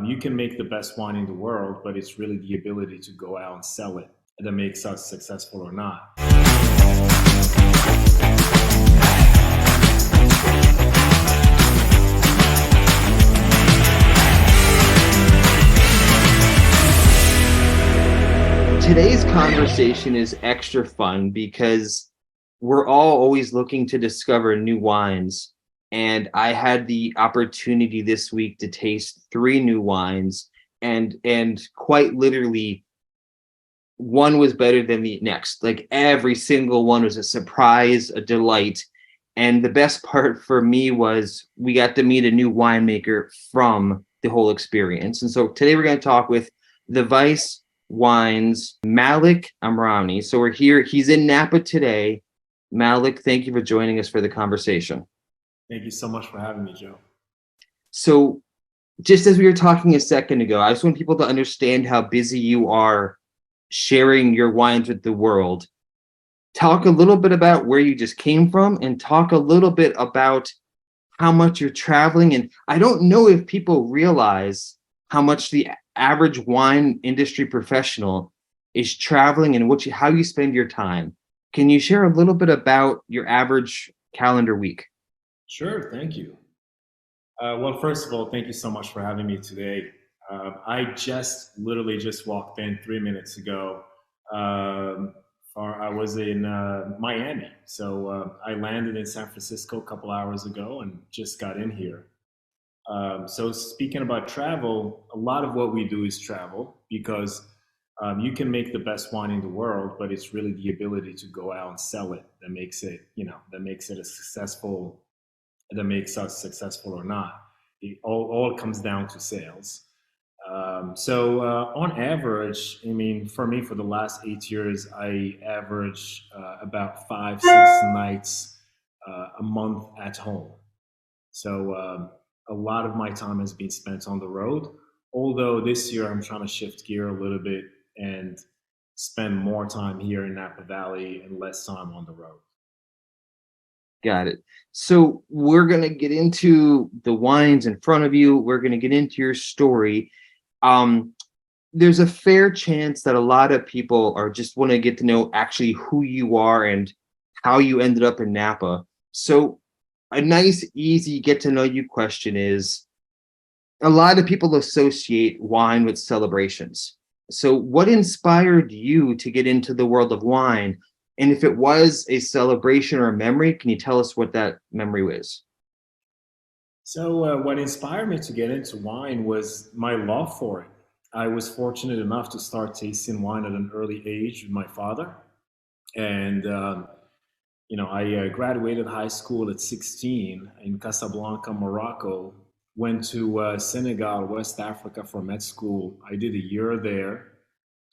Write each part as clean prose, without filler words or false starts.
You can make the best wine in the world, but it's really the ability to go out and sell it that makes us successful or not. Today's conversation is extra fun because we're all always looking to discover new wines. And I had the opportunity this week to taste three new wines, and quite literally one was better than the next. Like every single one was a surprise, a delight. And the best part for me was we got to meet a new winemaker from the whole experience. And so today we're going to talk with the Vice Wines Malek Amrani. So we're here. He's in Napa today. Malek, thank you for joining us for the conversation. Thank you so much for having me, Joe. So just as we were talking a second ago, I just want people to understand how busy you are sharing your wines with the world. Talk a little bit about where you just came from and talk a little bit about how much you're traveling. And I don't know if people realize how much the average wine industry professional is traveling and how you spend your time. Can you share a little bit about your average calendar week? Sure, thank you. Well, first of all, thank you so much for having me today. I literally just walked in 3 minutes ago. Um, I was in Miami, so I landed in San Francisco a couple hours ago and just got in here. So speaking about travel, a lot of what we do is travel because you can make the best wine in the world, but it's really the ability to go out and sell it that makes it, that makes it a successful, that makes us successful or not. All comes down to sales. So on average, I mean, for me, for the last 8 years, I average about 5, 6 nights a month at home. So a lot of my time has been spent on the road. Although this year I'm trying to shift gear a little bit and spend more time here in Napa Valley and less time on the road. Got it. So we're going to get into the wines in front of you. We're going to get into your story. Um, there's a fair chance that a lot of people are just want to get to know actually who you are and how you ended up in Napa. So a nice, easy get to know you question is a lot of people associate wine with celebrations. So what inspired you to get into the world of wine? And if it was a celebration or a memory, can you tell us what that memory was? So what inspired me to get into wine was my love for it. I was fortunate enough to start tasting wine at an early age with my father, and I graduated high school at 16 in Casablanca, Morocco. Went to Senegal, West Africa for med school. I did a year there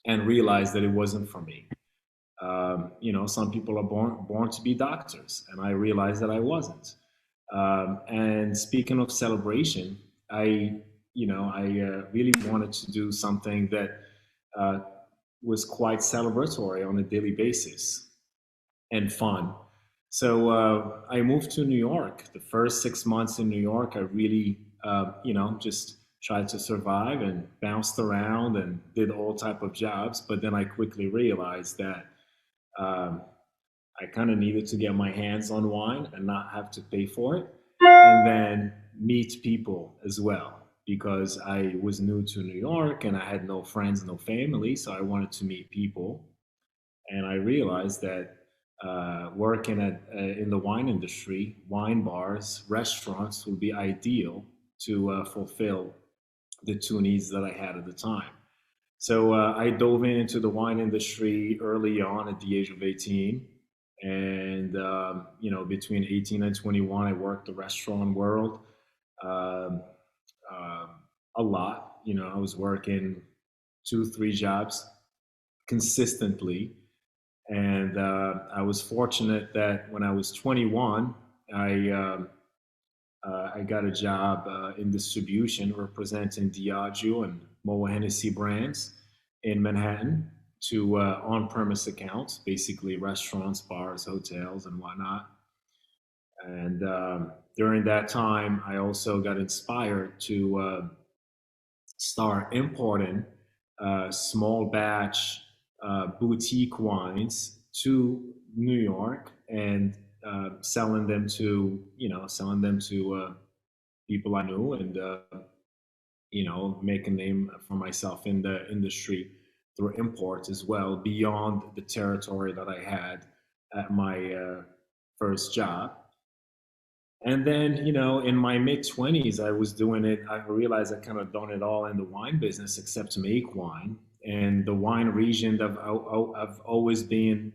and realized that it wasn't for me. Some people are born to be doctors, and I realized that I wasn't. And speaking of celebration, I really wanted to do something that uh, was quite celebratory on a daily basis and fun. So I moved to New York. The first 6 months in New York, I really, just tried to survive and bounced around and did all type of jobs. But then I quickly realized that um, I kind of needed to get my hands on wine and not have to pay for it, and then meet people as well. Because I was new to New York and I had no friends, no family, so I wanted to meet people. And I realized that working in the wine industry, wine bars, restaurants would be ideal to fulfill the two needs that I had at the time. So I dove into the wine industry early on at the age of 18. And, between 18 and 21, I worked the restaurant world um, um, a lot. I was working two, three jobs consistently. And I was fortunate that when I was 21, I got a job in distribution representing Diageo and Moa Hennessy brands in Manhattan to on-premise accounts, basically restaurants, bars, hotels, and whatnot. And during that time, I also got inspired to start importing small batch boutique wines to New York and selling them to people I knew, and make a name for myself in the industry through imports as well, beyond the territory that I had at my first job. And then, in my mid 20s, I was doing it. I realized I kind of done it all in the wine business except to make wine. And the wine region that I've always been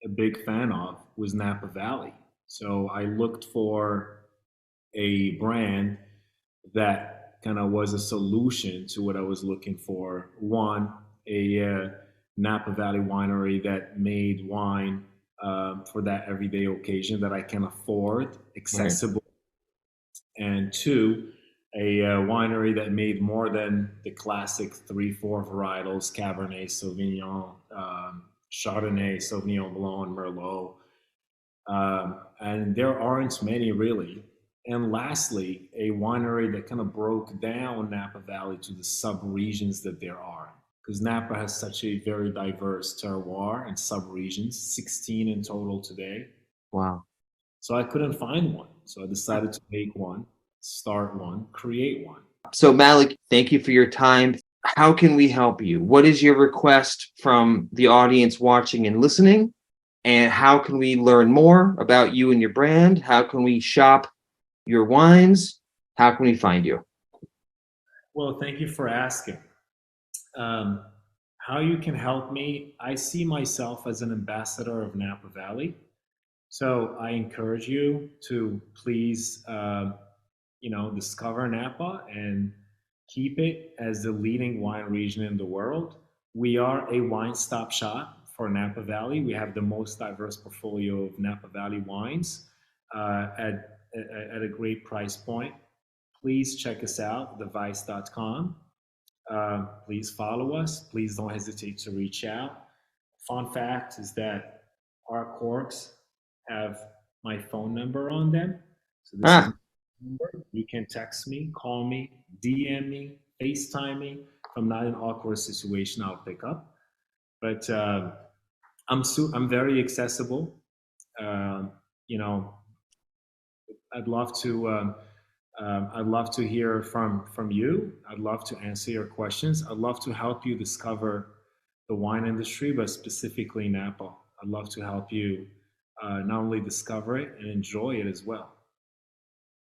a big fan of was Napa Valley. So I looked for a brand that kind of was a solution to what I was looking for. One, a Napa Valley winery that made wine for that everyday occasion that I can afford, Right. accessible, and two, a winery that made more than the classic 3, 4 varietals: Cabernet Sauvignon, Chardonnay, Sauvignon Blanc, and Merlot. And there aren't many really. And lastly, a winery that kind of broke down Napa Valley to the sub regions that there are. Because Napa has such a very diverse terroir and sub regions, 16 in total today. Wow. So I couldn't find one. So I decided to make one, start one, create one. So, Malik, thank you for your time. How can we help you? What is your request from the audience watching and listening? And how can we learn more about you and your brand? How can we shop your wines? How can we find you? Well, thank you for asking. Um, how you can help me? I see myself as an ambassador of Napa Valley. So I encourage you to please, discover Napa and keep it as the leading wine region in the world. We are a wine stop shop for Napa Valley. We have the most diverse portfolio of Napa Valley wines at a great price point. Please check us out, thevice.com. Please follow us. Please don't hesitate to reach out. Fun fact is that our corks have my phone number on them. So this is my Ah, number. You can text me, call me, DM me, FaceTime me. If I'm not in an awkward situation, I'll pick up. But I'm very accessible. Um, you know, I'd love to. I'd love to hear from you. I'd love to answer your questions. I'd love to help you discover the wine industry, but specifically Napa. I'd love to help you not only discover it and enjoy it as well.